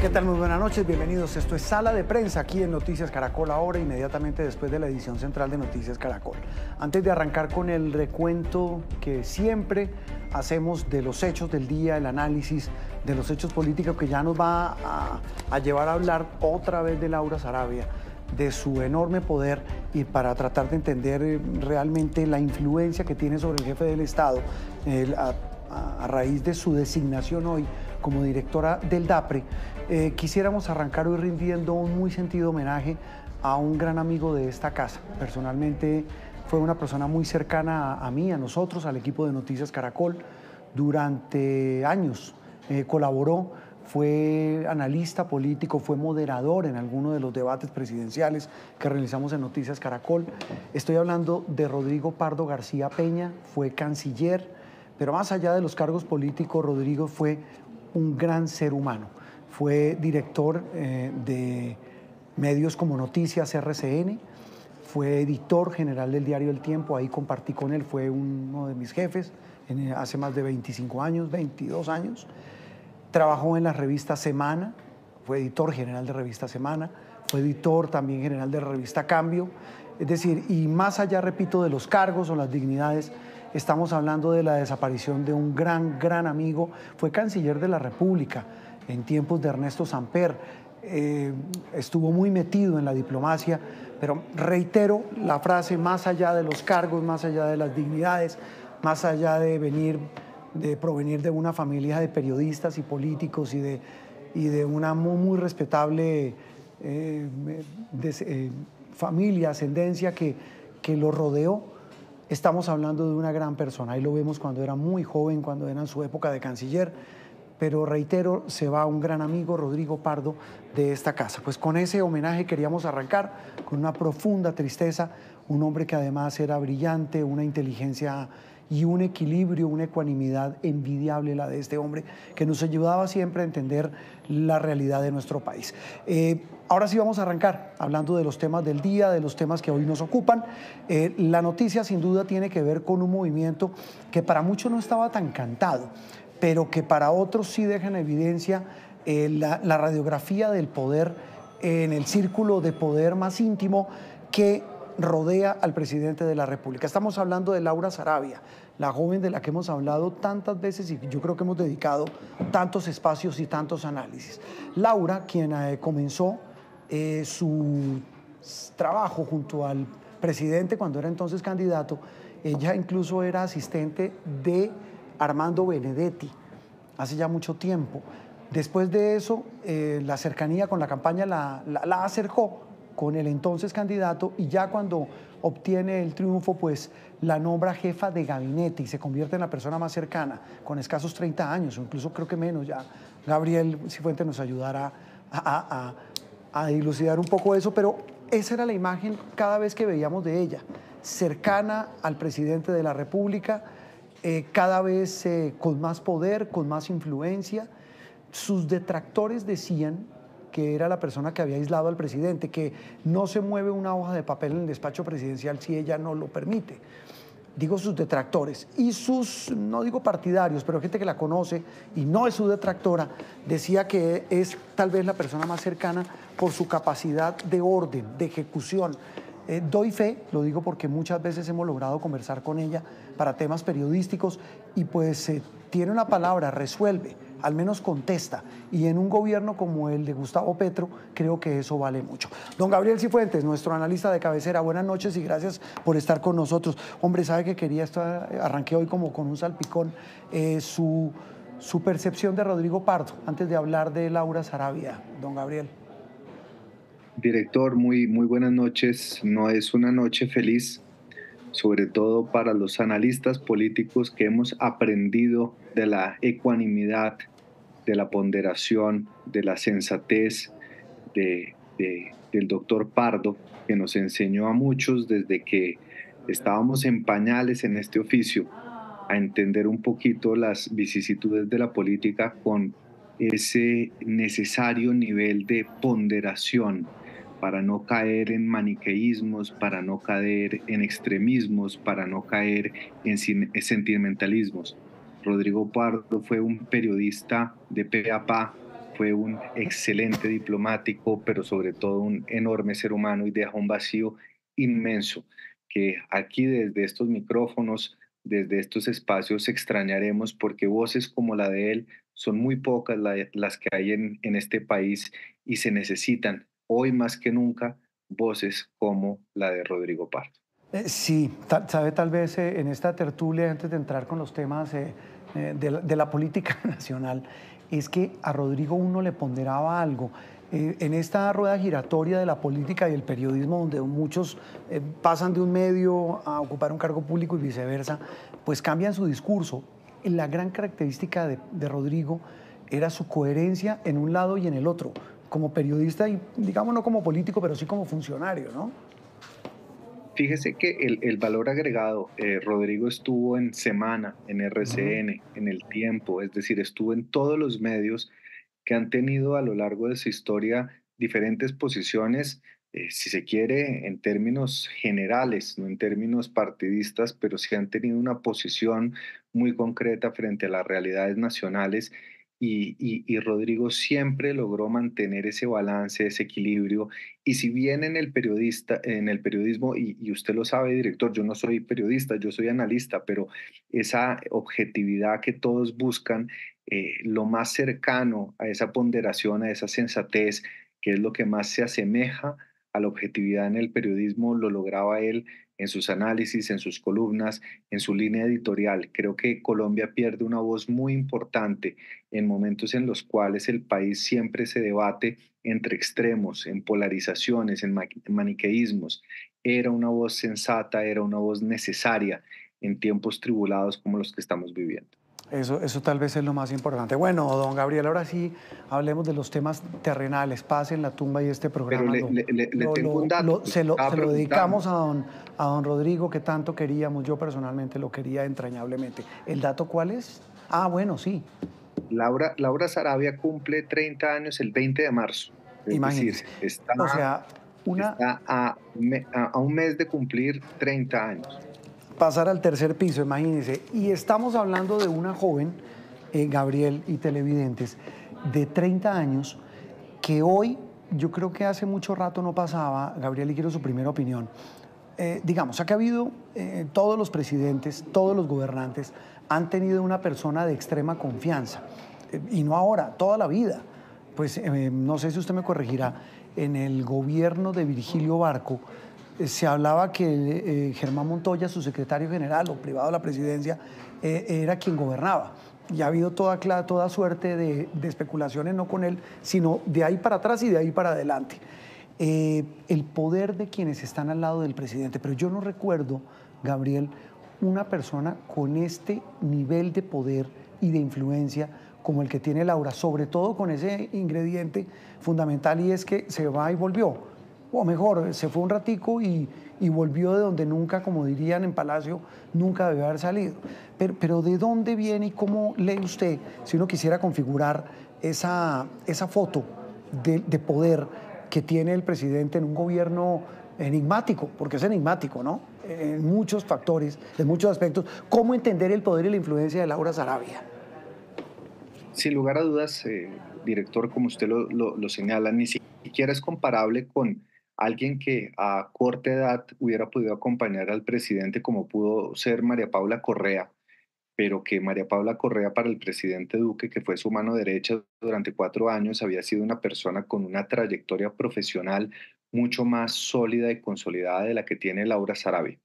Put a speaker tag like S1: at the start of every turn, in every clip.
S1: ¿qué tal? Muy buenas noches, bienvenidos. Esto es Sala de Prensa aquí en Noticias Caracol, ahora inmediatamente después de la edición central de Noticias Caracol. Antes de arrancar con el recuento que siempre hacemos de los hechos del día, el análisis de los hechos políticos que ya nos va a llevar a hablar otra vez de Laura Saravia, de su enorme poder y para tratar de entender realmente la influencia que tiene sobre el jefe del Estado a raíz de su designación hoy como directora del DAPRE, quisiéramos arrancar hoy rindiendo un muy sentido homenaje a un gran amigo de esta casa. Personalmente fue una persona muy cercana a mí, a nosotros, al equipo de Noticias Caracol. Durante años colaboró, fue analista político, fue moderador en alguno de los debates presidenciales que realizamos en Noticias Caracol. Estoy hablando de Rodrigo Pardo García Peña, fue canciller, pero más allá de los cargos políticos, Rodrigo fue un gran ser humano. Fue director de medios como Noticias RCN, fue editor general del diario El Tiempo, ahí compartí con él, fue uno de mis jefes hace más de 25 años, 22 años. Trabajó en la revista Semana, fue editor general de revista Semana, fue editor también general de la revista Cambio. Es decir, y más allá, repito, de los cargos o las dignidades, estamos hablando de la desaparición de un gran amigo. Fue canciller de la República en tiempos de Ernesto Samper. Estuvo muy metido en la diplomacia, pero reitero la frase, más allá de los cargos, más allá de las dignidades, más allá de provenir de una familia de periodistas y políticos y de una muy respetable familia, ascendencia que lo rodeó. Estamos hablando de una gran persona. Ahí lo vemos cuando era muy joven, cuando era en su época de canciller. Pero reitero, se va un gran amigo, Rodrigo Pardo, de esta casa. Pues con ese homenaje queríamos arrancar, con una profunda tristeza, un hombre que además era brillante, una inteligencia y un equilibrio, una ecuanimidad envidiable la de este hombre, que nos ayudaba siempre a entender la realidad de nuestro país. Ahora sí vamos a arrancar hablando de los temas del día, de los temas que hoy nos ocupan. La noticia sin duda tiene que ver con un movimiento que para muchos no estaba tan cantado, pero que para otros sí deja en evidencia la radiografía del poder en el círculo de poder más íntimo que rodea al presidente de la República. Estamos hablando de Laura Saravia, la joven de la que hemos hablado tantas veces y yo creo que hemos dedicado tantos espacios y tantos análisis. Laura, quien comenzó su trabajo junto al presidente cuando era entonces candidato, ella incluso era asistente de Armando Benedetti hace ya mucho tiempo. Después de eso, la cercanía con la campaña la acercó con el entonces candidato y ya cuando obtiene el triunfo, pues la nombra jefa de gabinete y se convierte en la persona más cercana, con escasos 30 años o incluso creo que menos ya. Gabriel Cifuentes nos ayudará a dilucidar un poco eso, pero esa era la imagen cada vez que veíamos de ella, cercana al presidente de la República, cada vez con más poder, con más influencia. Sus detractores decían que era la persona que había aislado al presidente, que no se mueve una hoja de papel en el despacho presidencial si ella no lo permite. Digo sus detractores y sus, no digo partidarios, pero gente que la conoce y no es su detractora, decía que es tal vez la persona más cercana por su capacidad de orden, de ejecución. Doy fe, lo digo porque muchas veces hemos logrado conversar con ella para temas periodísticos y pues tiene una palabra, resuelve, al menos contesta. Y en un gobierno como el de Gustavo Petro, creo que eso vale mucho. Don Gabriel Cifuentes, nuestro analista de cabecera, buenas noches y gracias por estar con nosotros. Hombre, sabe que quería arranqué hoy como con un salpicón, su percepción de Rodrigo Pardo, antes de hablar de Laura Saravia, don Gabriel.
S2: Director, muy buenas noches. No es una noche feliz, sobre todo para los analistas políticos que hemos aprendido de la ecuanimidad, de la ponderación, de la sensatez del doctor Pardo, que nos enseñó a muchos desde que estábamos en pañales en este oficio, a entender un poquito las vicisitudes de la política con ese necesario nivel de ponderación para no caer en maniqueísmos, para no caer en extremismos, para no caer en sentimentalismos. Rodrigo Pardo fue un periodista de pe a pa, fue un excelente diplomático, pero sobre todo un enorme ser humano y deja un vacío inmenso que aquí desde estos micrófonos, desde estos espacios extrañaremos porque voces como la de él son muy pocas las que hay en este país y se necesitan hoy más que nunca voces como la de Rodrigo Pardo.
S1: Sí, sabe, tal vez en esta tertulia, antes de entrar con los temas de la política nacional, es que a Rodrigo uno le ponderaba algo. En esta rueda giratoria de la política y el periodismo, donde muchos pasan de un medio a ocupar un cargo público y viceversa, pues cambian su discurso. La gran característica de Rodrigo era su coherencia en un lado y en el otro, como periodista y, digamos, no como político, pero sí como funcionario, ¿no?
S2: Fíjese que el valor agregado, Rodrigo estuvo en Semana, en
S1: Ujú.
S2: RCN, en El Tiempo, es decir, estuvo en todos los medios que han tenido a lo largo de su historia diferentes posiciones, si se quiere, en términos generales, no en términos partidistas, pero sí han tenido una posición muy concreta frente a las realidades nacionales y Rodrigo siempre logró mantener ese balance, ese equilibrio. Y si bien en el periodismo, y usted lo sabe, director, yo no soy periodista, yo soy analista, pero esa objetividad que todos buscan, lo más cercano a esa ponderación, a esa sensatez, que es lo que más se asemeja a la objetividad en el periodismo, lo lograba él en sus análisis, en sus columnas, en su línea editorial. Creo que Colombia pierde una voz muy importante en momentos en los cuales el país siempre se debate entre extremos, en polarizaciones, en maniqueísmos. Era una voz sensata, era una voz necesaria en tiempos tribulados como los que estamos viviendo.
S1: Eso tal vez es lo más importante. Bueno, don Gabriel, ahora sí hablemos de los temas terrenales. Paz en la tumba y este
S2: Pero
S1: programa
S2: le tengo un dato que usted estaba
S1: se lo
S2: preguntando.
S1: dedicamos a don Rodrigo, que tanto queríamos. Yo personalmente lo quería entrañablemente. ¿El dato cuál es? Ah, bueno, sí,
S2: Laura Sarabia cumple 30 años el 20 de marzo, es decir,
S1: imagínense. O sea, una
S2: está a un mes de cumplir 30 años.
S1: pasar al tercer piso, imagínense. Y estamos hablando de una joven, Gabriel y televidentes, de 30 años, que hoy, yo creo que hace mucho rato no pasaba, Gabriel, y quiero su primera opinión. Digamos, acá ha habido todos los presidentes, todos los gobernantes han tenido una persona de extrema confianza, y no ahora, toda la vida. Pues no sé si usted me corregirá, en el gobierno de Virgilio Barco se hablaba que Germán Montoya, su secretario general o privado de la presidencia, era quien gobernaba. Y ha habido toda suerte de especulaciones, no con él, sino de ahí para atrás y de ahí para adelante. El poder de quienes están al lado del presidente, pero yo no recuerdo, Gabriel, una persona con este nivel de poder y de influencia como el que tiene Laura, sobre todo con ese ingrediente fundamental, y es que se va y volvió, o mejor, se fue un ratico y volvió de donde nunca, como dirían en Palacio, nunca debió haber salido. Pero ¿de dónde viene y cómo lee usted, si uno quisiera configurar esa foto de poder que tiene el presidente en un gobierno enigmático, porque es enigmático, ¿no? En muchos factores, en muchos aspectos? ¿Cómo entender el poder y la influencia de Laura Sarabia?
S2: Sin lugar a dudas, director, como usted lo señala, ni siquiera es comparable con alguien que a corta edad hubiera podido acompañar al presidente como pudo ser María Paula Correa, pero que María Paula Correa para el presidente Duque, que fue su mano derecha durante 4 años, había sido una persona con una trayectoria profesional mucho más sólida y consolidada de la que tiene Laura Sarabia.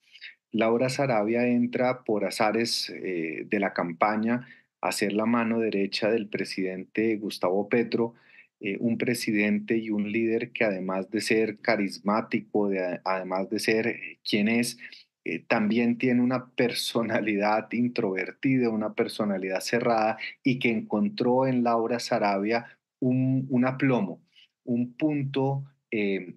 S2: Laura Sarabia entra por azares de la campaña a ser la mano derecha del presidente Gustavo Petro, un presidente y un líder que además de ser carismático, además de ser quien es, también tiene una personalidad introvertida, una personalidad cerrada y que encontró en Laura Sarabia un aplomo, un punto,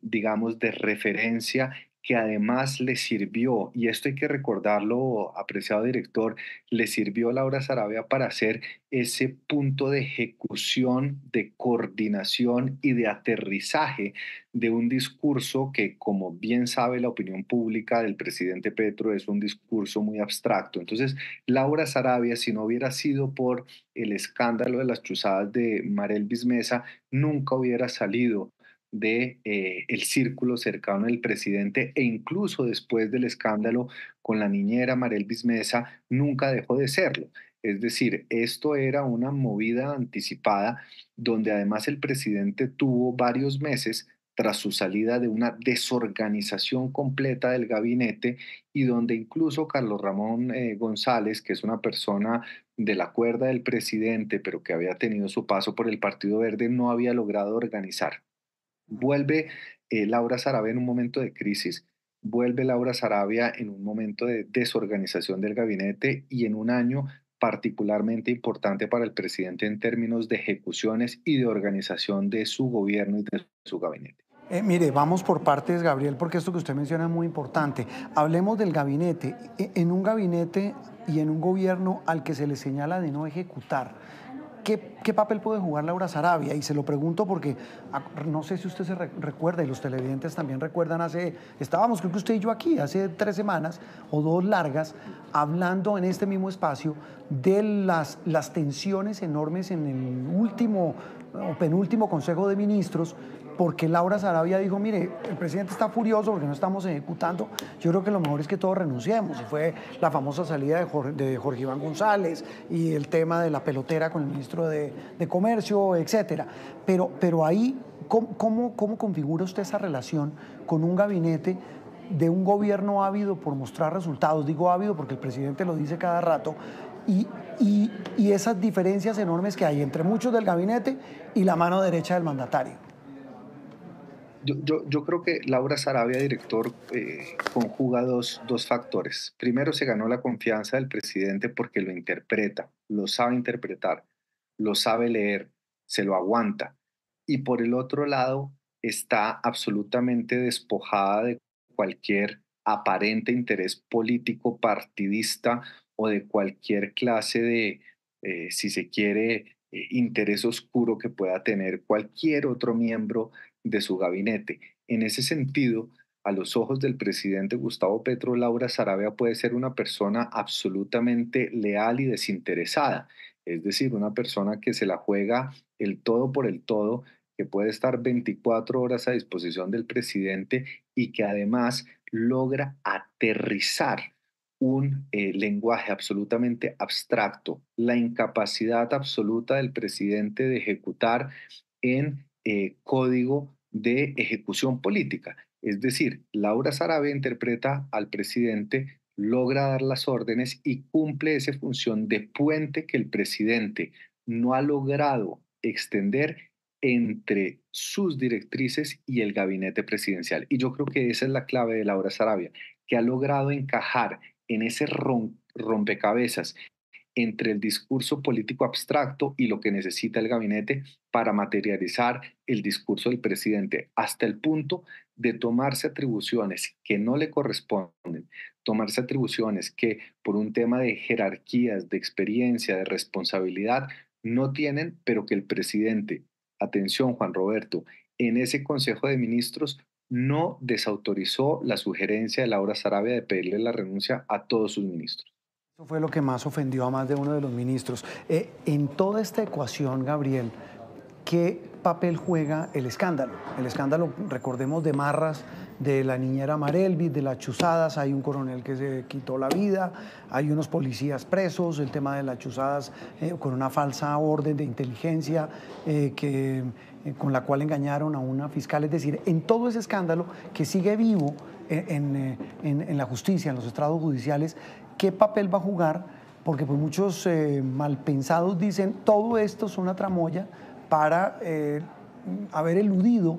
S2: digamos, de referencia que además le sirvió, y esto hay que recordarlo, apreciado director, le sirvió a Laura Sarabia para hacer ese punto de ejecución, de coordinación y de aterrizaje de un discurso que, como bien sabe la opinión pública del presidente Petro, es un discurso muy abstracto. Entonces, Laura Sarabia, si no hubiera sido por el escándalo de las chuzadas de Marelvis Mesa, nunca hubiera salido de el círculo cercano del presidente, e incluso después del escándalo con la niñera Marelvis Mesa, nunca dejó de serlo. Es decir, esto era una movida anticipada donde además el presidente tuvo varios meses tras su salida de una desorganización completa del gabinete, y donde incluso Carlos Ramón González, que es una persona de la cuerda del presidente, pero que había tenido su paso por el Partido Verde, no había logrado organizar. Vuelve Laura Sarabia en un momento de crisis, vuelve Laura Sarabia en un momento de desorganización del gabinete y en un año particularmente importante para el presidente en términos de ejecuciones y de organización de su gobierno y de su gabinete.
S1: Mire, vamos por partes, Gabriel, porque esto que usted menciona es muy importante. Hablemos del gabinete. En un gabinete y en un gobierno al que se le señala de no ejecutar, ¿qué papel puede jugar Laura Sarabia? Y se lo pregunto porque no sé si usted se recuerda, y los televidentes también recuerdan, estábamos creo que usted y yo aquí, hace 3 semanas o 2 largas, hablando en este mismo espacio de las tensiones enormes en el último o penúltimo Consejo de Ministros, porque Laura Sarabia dijo, mire, el presidente está furioso porque no estamos ejecutando, yo creo que lo mejor es que todos renunciemos. Y fue la famosa salida de Jorge Iván González y el tema de la pelotera con el ministro de Comercio, etcétera. Pero ahí, ¿cómo configura usted esa relación con un gabinete de un gobierno ávido por mostrar resultados? Digo ávido porque el presidente lo dice cada rato, y, y esas diferencias enormes que hay entre muchos del gabinete y la mano derecha del mandatario.
S2: Yo creo que Laura Sarabia, director, conjuga dos factores. Primero, se ganó la confianza del presidente porque lo interpreta, lo sabe interpretar, lo sabe leer, se lo aguanta. Y por el otro lado, está absolutamente despojada de cualquier aparente interés político partidista o de cualquier clase de, si se quiere, interés oscuro que pueda tener cualquier otro miembro de su gabinete. En ese sentido, a los ojos del presidente Gustavo Petro, Laura Sarabia puede ser una persona absolutamente leal y desinteresada, es decir, una persona que se la juega el todo por el todo, que puede estar 24 horas a disposición del presidente y que además logra aterrizar un lenguaje absolutamente abstracto, la incapacidad absoluta del presidente de ejecutar en código de ejecución política. Es decir, Laura Sarabia interpreta al presidente, logra dar las órdenes y cumple esa función de puente que el presidente no ha logrado extender entre sus directrices y el gabinete presidencial. Y yo creo que esa es la clave de Laura Sarabia, que ha logrado encajar en ese rompecabezas entre el discurso político abstracto y lo que necesita el gabinete para materializar el discurso del presidente, hasta el punto de tomarse atribuciones que no le corresponden, tomarse atribuciones que por un tema de jerarquías, de experiencia, de responsabilidad, no tienen, pero que el presidente, atención Juan Roberto, en ese Consejo de Ministros no desautorizó la sugerencia de Laura Sarabia de pedirle la renuncia a todos sus ministros.
S1: Eso fue lo que más ofendió a más de uno de los ministros. En toda esta ecuación, Gabriel, ¿qué papel juega el escándalo? El escándalo, recordemos, de Marras, de la niñera Marelvis, de las chuzadas, hay un coronel que se quitó la vida, hay unos policías presos, el tema de las chuzadas con una falsa orden de inteligencia con la cual engañaron a una fiscal. Es decir, en todo ese escándalo que sigue vivo en la justicia, en los estrados judiciales, ¿qué papel va a jugar? Porque pues muchos malpensados dicen, todo esto es una tramoya para haber eludido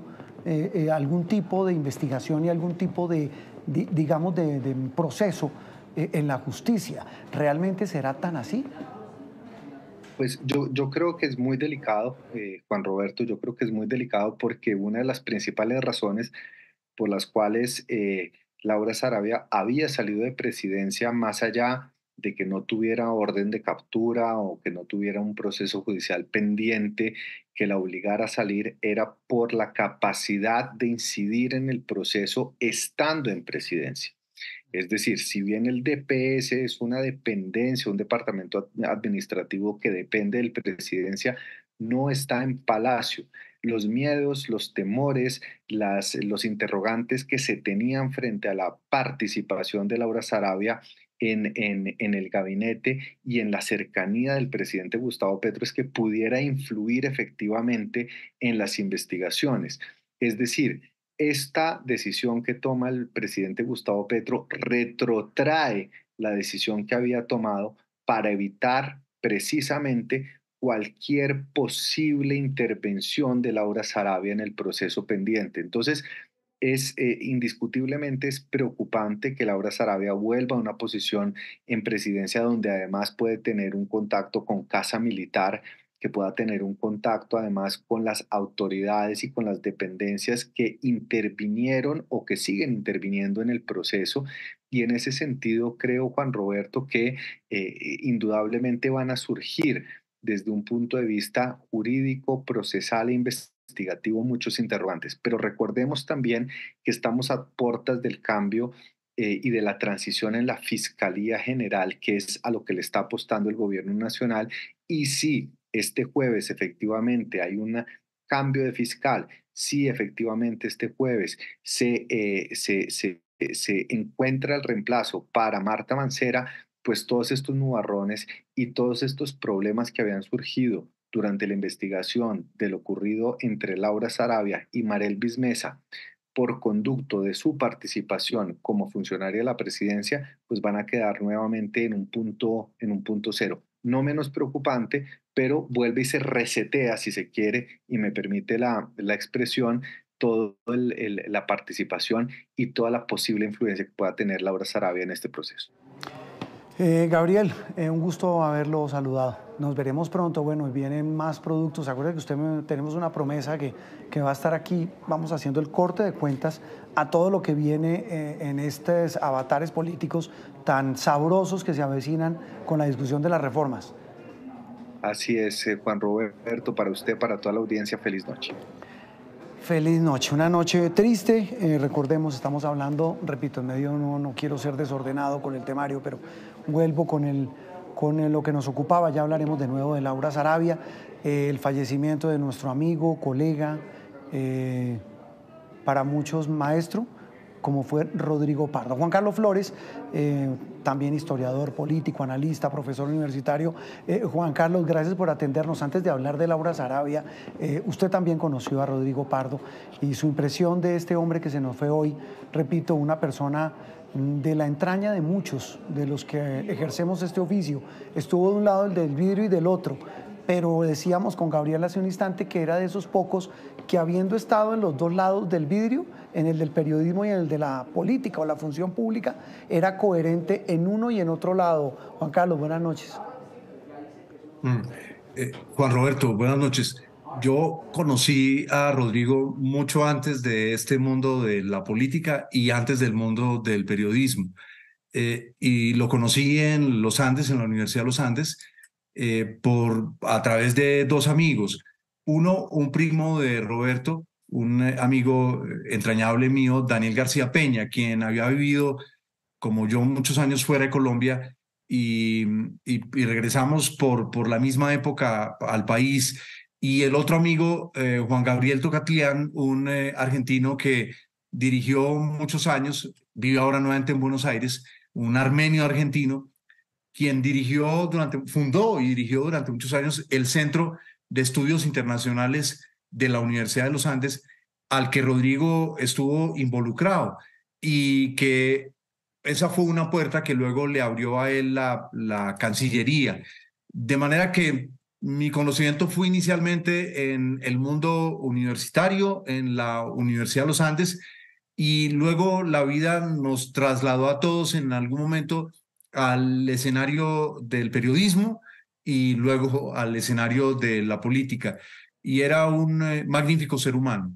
S1: algún tipo de investigación y algún tipo digamos, de proceso en la justicia. ¿Realmente será tan así?
S2: Pues yo creo que es muy delicado, Juan Roberto, yo creo que es muy delicado porque una de las principales razones por las cuales Laura Sarabia había salido de presidencia más allá de que no tuviera orden de captura o que no tuviera un proceso judicial pendiente que la obligara a salir, era por la capacidad de incidir en el proceso estando en presidencia. Es decir, si bien el DPS es una dependencia, un departamento administrativo que depende de la presidencia, no está en Palacio. Los miedos, los temores, los interrogantes que se tenían frente a la participación de Laura Sarabia en el gabinete y en la cercanía del presidente Gustavo Petro es que pudiera influir efectivamente en las investigaciones. Es decir, esta decisión que toma el presidente Gustavo Petro retrotrae la decisión que había tomado para evitar precisamente cualquier posible intervención de Laura Sarabia en el proceso pendiente. Entonces, indiscutiblemente es preocupante que Laura Sarabia vuelva a una posición en presidencia donde además puede tener un contacto con Casa Militar, que pueda tener un contacto además con las autoridades y con las dependencias que intervinieron o que siguen interviniendo en el proceso. Y en ese sentido creo, Juan Roberto, que indudablemente van a surgir desde un punto de vista jurídico, procesal e investigativo muchos interrogantes. Pero recordemos también que estamos a puertas del cambio y de la transición en la Fiscalía General, que es a lo que le está apostando el gobierno nacional. Y si este jueves efectivamente hay un cambio de fiscal, si efectivamente este jueves se encuentra el reemplazo para Marta Mancera, pues todos estos nubarrones y todos estos problemas que habían surgido durante la investigación de lo ocurrido entre Laura Sarabia y Marel Bismesa por conducto de su participación como funcionaria de la presidencia, pues van a quedar nuevamente en un punto cero. No menos preocupante, pero vuelve y se resetea, si se quiere, y me permite la expresión, toda la participación y toda la posible influencia que pueda tener Laura Sarabia en este proceso.
S1: Gabriel, un gusto haberlo saludado. Nos veremos pronto. Bueno, vienen más productos. Acuérdate que tenemos una promesa que va a estar aquí. Vamos haciendo el corte de cuentas a todo lo que viene en estos avatares políticos tan sabrosos que se avecinan con la discusión de las reformas.
S2: Así es, Juan Roberto, para usted, para toda la audiencia, feliz noche.
S1: Feliz noche, una noche triste, recordemos, estamos hablando, repito, en medio no quiero ser desordenado con el temario, pero vuelvo con lo que nos ocupaba, ya hablaremos de nuevo de Laura Sarabia, el fallecimiento de nuestro amigo, colega, para muchos maestro, como fue Rodrigo Pardo. Juan Carlos Flores, también historiador, político, analista, profesor universitario. Juan Carlos, gracias por atendernos. Antes de hablar de Laura Sarabia, usted también conoció a Rodrigo Pardo y su impresión de este hombre que se nos fue hoy, repito, una persona de la entraña de muchos de los que ejercemos este oficio. Estuvo de un lado el del vidrio y del otro, pero decíamos con Gabriel hace un instante que era de esos pocos que, habiendo estado en los dos lados del vidrio, en el del periodismo y en el de la política o la función pública, era coherente en uno y en otro lado. Juan Carlos, buenas noches.
S3: Juan Roberto, buenas noches. Yo conocí a Rodrigo mucho antes de este mundo de la política y antes del mundo del periodismo. Y lo conocí en los Andes, en la Universidad de los Andes, a través de dos amigos. Uno, un primo de Roberto, un amigo entrañable mío, Daniel García Peña, quien había vivido, como yo, muchos años fuera de Colombia y regresamos por la misma época al país. Y el otro amigo, Juan Gabriel Tocatlián, un argentino que dirigió muchos años, vive ahora nuevamente en Buenos Aires, un armenio argentino, quien fundó y dirigió durante muchos años el Centro de Estudios Internacionales de la Universidad de los Andes, al que Rodrigo estuvo involucrado, y que esa fue una puerta que luego le abrió a él la Cancillería. De manera que mi conocimiento fue inicialmente en el mundo universitario, en la Universidad de los Andes, y luego la vida nos trasladó a todos en algún momento al escenario del periodismo y luego al escenario de la política. Y era un magnífico ser humano.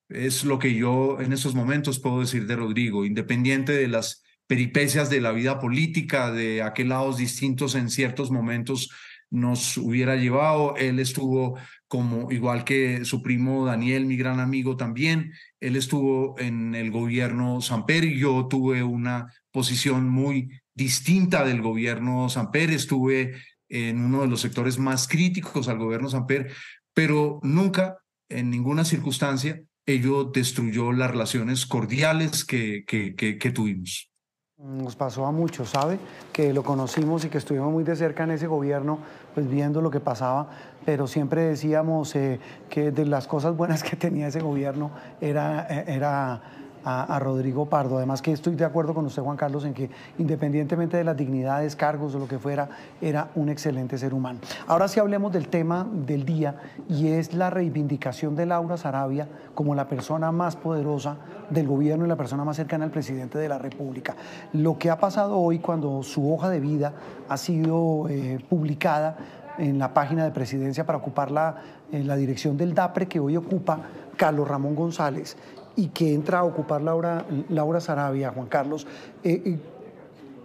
S3: Es lo que yo en estos momentos puedo decir de Rodrigo, independiente de las peripecias de la vida política, de a qué lados distintos en ciertos momentos nos hubiera llevado. Él estuvo como, igual que su primo Daniel, mi gran amigo también, él estuvo en el gobierno Samper y yo tuve una posición muy distinta del gobierno Samper. Estuve en uno de los sectores más críticos al gobierno Samper, pero nunca, en ninguna circunstancia, ello destruyó las relaciones cordiales que tuvimos.
S1: Nos pasó a muchos, ¿sabe? Que lo conocimos y que estuvimos muy de cerca en ese gobierno, pues viendo lo que pasaba, pero siempre decíamos que de las cosas buenas que tenía ese gobierno era a Rodrigo Pardo. Además que estoy de acuerdo con usted, Juan Carlos, en que independientemente de las dignidades, cargos o lo que fuera, era un excelente ser humano. Ahora sí hablemos del tema del día, y es la reivindicación de Laura Sarabia como la persona más poderosa del gobierno y la persona más cercana al presidente de la República. Lo que ha pasado hoy cuando su hoja de vida ha sido publicada en la página de Presidencia para ocupar la dirección del DAPRE, que hoy ocupa Carlos Ramón González, y que entra a ocupar Laura Sarabia, Juan Carlos,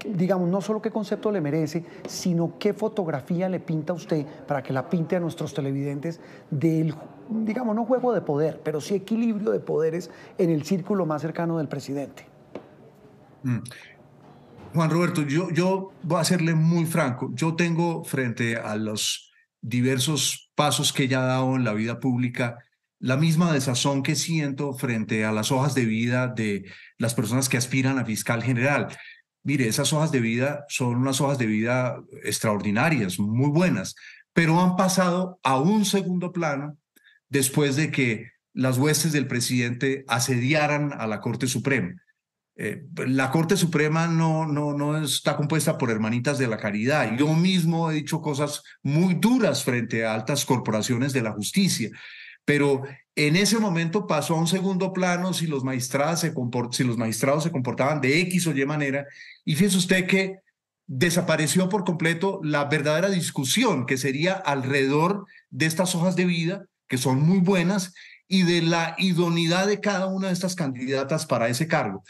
S1: digamos, no solo qué concepto le merece, sino qué fotografía le pinta a usted para que la pinte a nuestros televidentes del, digamos, no juego de poder, pero sí equilibrio de poderes en el círculo más cercano del presidente.
S3: Juan Roberto, yo voy a serle muy franco. Yo tengo, frente a los diversos pasos que ella ha dado en la vida pública, la misma desazón que siento frente a las hojas de vida de las personas que aspiran a fiscal general. Mire, esas hojas de vida son unas hojas de vida extraordinarias, muy buenas, pero han pasado a un segundo plano después de que las huestes del presidente asediaran a la Corte Suprema. La Corte Suprema no está compuesta por hermanitas de la caridad. Yo mismo he dicho cosas muy duras frente a altas corporaciones de la justicia, pero en ese momento pasó a un segundo plano si los magistrados se comportaban de X o Y manera, y fíjese usted que desapareció por completo la verdadera discusión que sería alrededor de estas hojas de vida, que son muy buenas, y de la idoneidad de cada una de estas candidatas para ese cargo.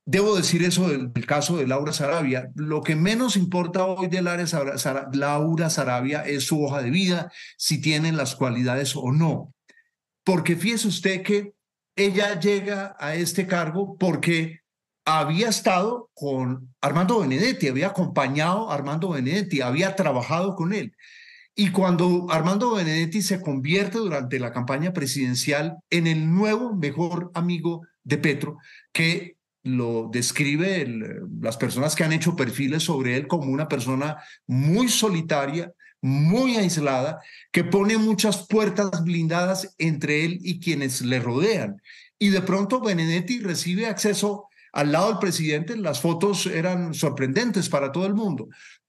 S3: Debo decir eso del caso de Laura Sarabia. Lo que menos importa hoy de Laura Sarabia es su hoja de vida, si tiene las cualidades o no. Porque fíjese usted que ella llega a este cargo porque había estado con Armando Benedetti, había acompañado a Armando Benedetti, había trabajado con él. Y cuando Armando Benedetti se convierte durante la campaña presidencial en el nuevo mejor amigo de Petro, que lo describe las personas que han hecho perfiles sobre él como una persona muy solitaria, muy aislada, que pone muchas puertas blindadas entre él y quienes le rodean. Y de pronto Benedetti recibe acceso al lado del presidente. Las fotos eran sorprendentes para todo el mundo.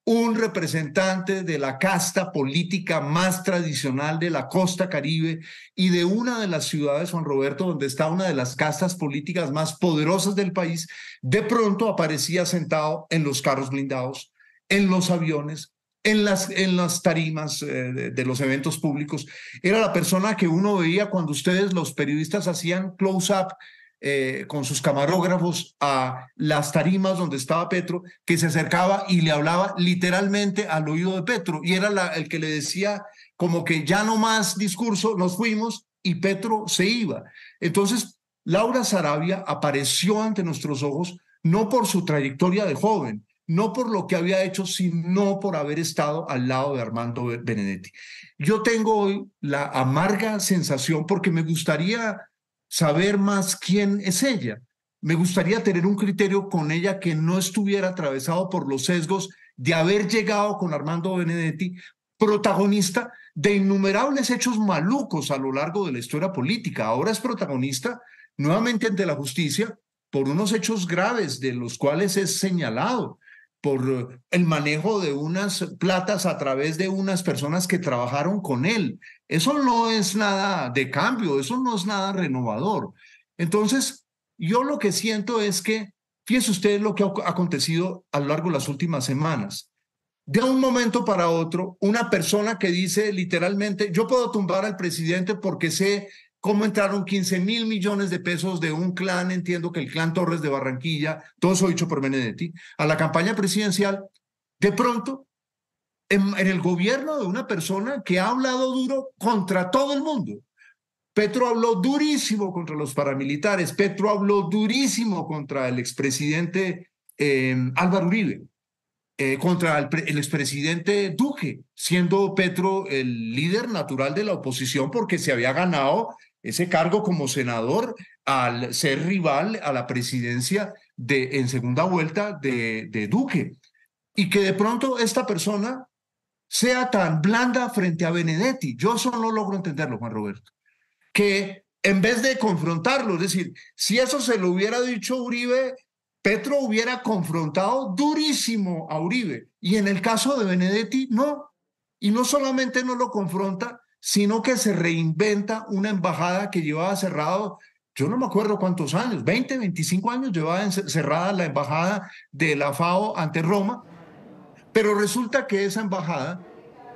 S3: Un representante de la casta política más tradicional de la costa Caribe y de una de las ciudades, Juan Roberto, donde está una de las castas políticas más poderosas del país, de pronto aparecía sentado en los carros blindados, en los aviones, en las tarimas de los eventos públicos. Era la persona que uno veía cuando ustedes, los periodistas, hacían close-up con sus camarógrafos a las tarimas donde estaba Petro, que se acercaba y le hablaba literalmente al oído de Petro, y era el que le decía como que ya no más discurso, nos fuimos, y Petro se iba. Entonces, Laura Sarabia apareció ante nuestros ojos no por su trayectoria de joven, no por lo que había hecho, sino por haber estado al lado de Armando Benedetti. Yo tengo hoy la amarga sensación, porque me gustaría saber más quién es ella. Me gustaría tener un criterio con ella que no estuviera atravesado por los sesgos de haber llegado con Armando Benedetti, protagonista de innumerables hechos malucos a lo largo de la historia política. Ahora es protagonista nuevamente ante la justicia por unos hechos graves de los cuales es señalado, por el manejo de unas platas a través de unas personas que trabajaron con él. Eso no es nada de cambio, eso no es nada renovador. Entonces, yo lo que siento es que, fíjese usted lo que ha acontecido a lo largo de las últimas semanas. De un momento para otro, una persona que dice literalmente, yo puedo tumbar al presidente porque sé cómo entraron 15.000 millones de pesos de un clan, entiendo que el clan Torres de Barranquilla, todo eso dicho por Benedetti, a la campaña presidencial, de pronto, en el gobierno de una persona que ha hablado duro contra todo el mundo. Petro habló durísimo contra los paramilitares, Petro habló durísimo contra el expresidente Álvaro Uribe, contra el expresidente Duque, siendo Petro el líder natural de la oposición porque se había ganado ese cargo como senador al ser rival a la presidencia en segunda vuelta de Duque. Y que de pronto esta persona sea tan blanda frente a Benedetti. Yo eso no logro entenderlo, Juan Roberto. Que en vez de confrontarlo, es decir, si eso se lo hubiera dicho Uribe, Petro hubiera confrontado durísimo a Uribe. Y en el caso de Benedetti, no. Y no solamente no lo confronta, sino que se reinventa una embajada que llevaba cerrado, yo no me acuerdo cuántos años, 20, 25 años llevaba cerrada la embajada de la FAO ante Roma, pero resulta que esa embajada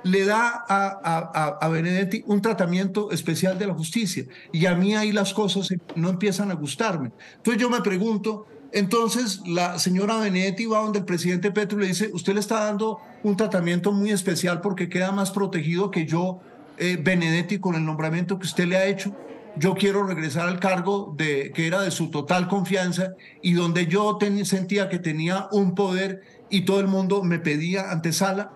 S3: le da a Benedetti un tratamiento especial de la justicia. Y a mí ahí las cosas no empiezan a gustarme. Entonces yo me pregunto, entonces la señora Benedetti va donde el presidente Petro y le dice, usted le está dando un tratamiento muy especial porque queda más protegido que yo, Benedetti, con el nombramiento que usted le ha hecho. Yo quiero regresar al cargo que era de su total confianza y donde yo sentía que tenía un poder y todo el mundo me pedía antesala.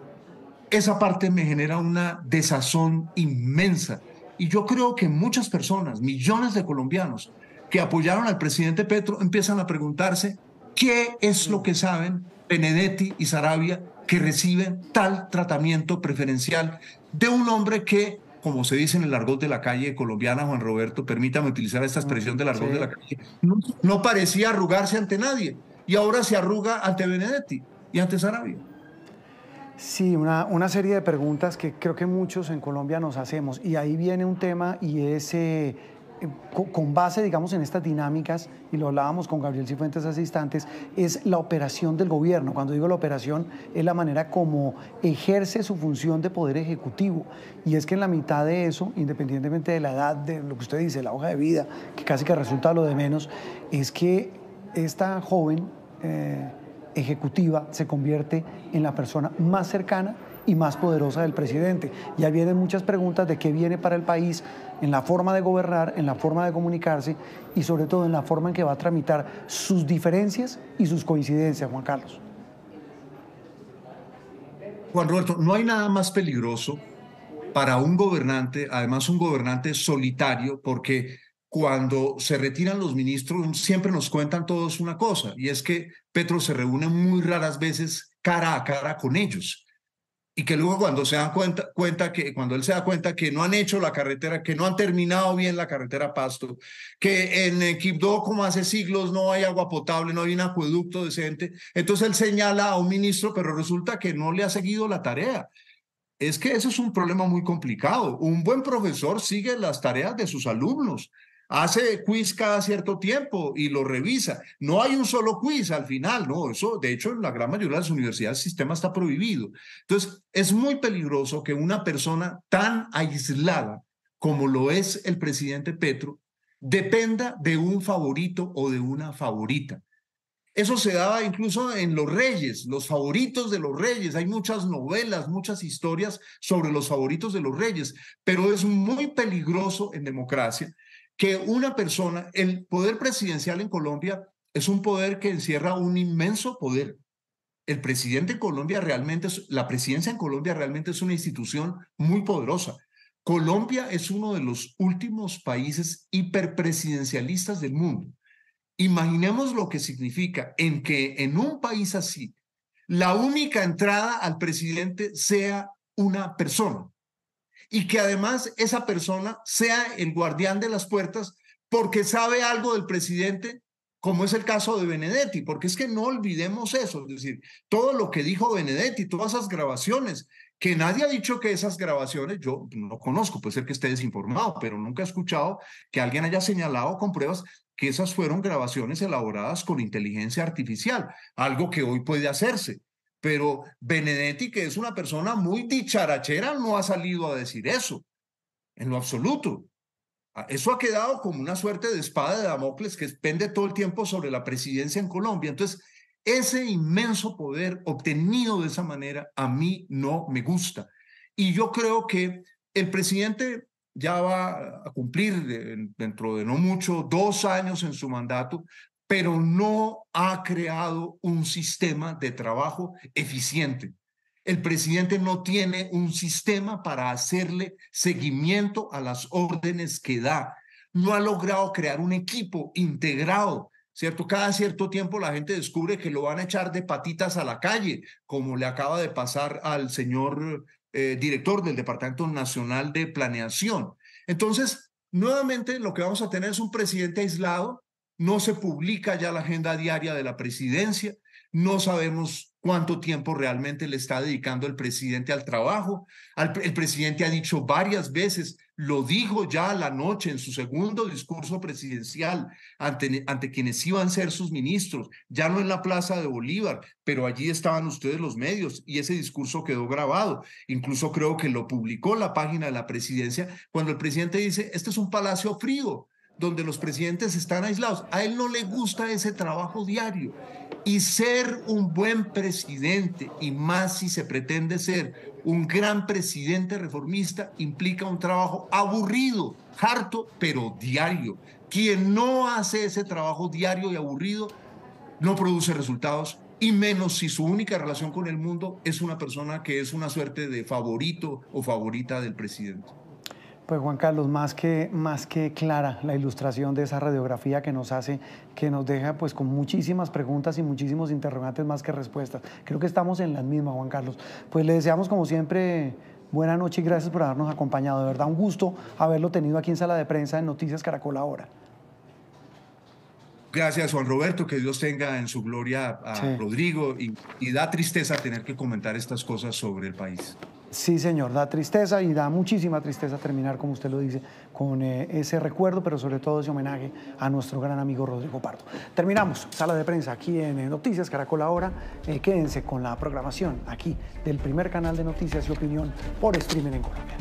S3: Esa parte me genera una desazón inmensa. Y yo creo que muchas personas, millones de colombianos que apoyaron al presidente Petro, empiezan a preguntarse qué es lo que saben Benedetti y Saravia que reciben tal tratamiento preferencial de un hombre que, como se dice en el argot de la calle colombiana, Juan Roberto, permítame utilizar esta expresión del argot de la calle, no parecía arrugarse ante nadie y ahora se arruga ante Benedetti y ante Saravia.
S1: Sí, una serie de preguntas que creo que muchos en Colombia nos hacemos. Y ahí viene un tema y es, con base, digamos, en estas dinámicas, y lo hablábamos con Gabriel Cifuentes hace instantes, es la operación del gobierno. Cuando digo la operación, es la manera como ejerce su función de poder ejecutivo. Y es que en la mitad de eso, independientemente de la edad, de lo que usted dice, la hoja de vida, que casi que resulta lo de menos, es que esta joven ejecutiva se convierte en la persona más cercana y más poderosa del presidente. Ya vienen muchas preguntas de qué viene para el país en la forma de gobernar, en la forma de comunicarse y sobre todo en la forma en que va a tramitar sus diferencias y sus coincidencias, Juan Carlos.
S3: Juan Roberto, no hay nada más peligroso para un gobernante, además un gobernante solitario, porque cuando se retiran los ministros siempre nos cuentan todos una cosa, y es que Petro se reúne muy raras veces cara a cara con ellos. Y que luego cuando se dan cuando él se da cuenta que no han hecho la carretera, que no han terminado bien la carretera Pasto, que en Quibdó, como hace siglos, no hay agua potable, no hay un acueducto decente, entonces él señala a un ministro, pero resulta que no le ha seguido la tarea. Es que eso es un problema muy complicado. Un buen profesor sigue las tareas de sus alumnos, hace quiz cada cierto tiempo y lo revisa. No hay un solo quiz al final, no. Eso, de hecho, en la gran mayoría de las universidades el sistema está prohibido. Entonces, es muy peligroso que una persona tan aislada como lo es el presidente Petro dependa de un favorito o de una favorita. Eso se daba incluso en los reyes, los favoritos de los reyes. Hay muchas novelas, muchas historias sobre los favoritos de los reyes, pero es muy peligroso en democracia que una persona, el poder presidencial en Colombia es un poder que encierra un inmenso poder. El presidente en Colombia realmente, la presidencia en Colombia realmente es una institución muy poderosa. Colombia es uno de los últimos países hiperpresidencialistas del mundo. Imaginemos lo que significa en que en un país así, la única entrada al presidente sea una persona y que además esa persona sea el guardián de las puertas porque sabe algo del presidente, como es el caso de Benedetti, porque es que no olvidemos eso, es decir, todo lo que dijo Benedetti, todas esas grabaciones, que nadie ha dicho que esas grabaciones, yo no conozco, puede ser que esté desinformado, pero nunca he escuchado que alguien haya señalado con pruebas que esas fueron grabaciones elaboradas con inteligencia artificial, algo que hoy puede hacerse. Pero Benedetti, que es una persona muy dicharachera, no ha salido a decir eso, en lo absoluto. Eso ha quedado como una suerte de espada de Damocles que pende todo el tiempo sobre la presidencia en Colombia. Entonces, ese inmenso poder obtenido de esa manera a mí no me gusta. Y yo creo que el presidente ya va a cumplir dentro de no mucho 2 años en su mandato, pero no ha creado un sistema de trabajo eficiente. El presidente no tiene un sistema para hacerle seguimiento a las órdenes que da. No ha logrado crear un equipo integrado, ¿cierto? Cada cierto tiempo la gente descubre que lo van a echar de patitas a la calle, como le acaba de pasar al señor director del Departamento Nacional de Planeación. Entonces, nuevamente lo que vamos a tener es un presidente aislado. No se publica ya la agenda diaria de la presidencia. No sabemos cuánto tiempo realmente le está dedicando el presidente al trabajo. El presidente ha dicho varias veces, lo dijo ya la noche en su segundo discurso presidencial ante quienes iban a ser sus ministros, ya no en la Plaza de Bolívar, pero allí estaban ustedes los medios y ese discurso quedó grabado. Incluso creo que lo publicó la página de la presidencia cuando el presidente dice, este es un palacio frío, donde los presidentes están aislados. A él no le gusta ese trabajo diario. Y ser un buen presidente, y más si se pretende ser un gran presidente reformista, implica un trabajo aburrido, harto, pero diario. Quien no hace ese trabajo diario y aburrido no produce resultados, y menos si su única relación con el mundo es una persona que es una suerte de favorito o favorita del presidente.
S1: Pues Juan Carlos, más que clara la ilustración de esa radiografía que nos hace, que nos deja pues con muchísimas preguntas y muchísimos interrogantes más que respuestas. Creo que estamos en las mismas, Juan Carlos. Pues le deseamos como siempre buena noche y gracias por habernos acompañado. De verdad un gusto haberlo tenido aquí en Sala de Prensa en Noticias Caracol Ahora.
S3: Gracias, Juan Roberto, que Dios tenga en su gloria a Rodrigo y da tristeza tener que comentar estas cosas sobre el país.
S1: Sí, señor, da tristeza y da muchísima tristeza terminar, como usted lo dice, con ese recuerdo, pero sobre todo ese homenaje a nuestro gran amigo Rodrigo Pardo. Terminamos Sala de Prensa aquí en Noticias Caracol Ahora. Quédense con la programación aquí del primer canal de noticias y opinión por streaming en Colombia.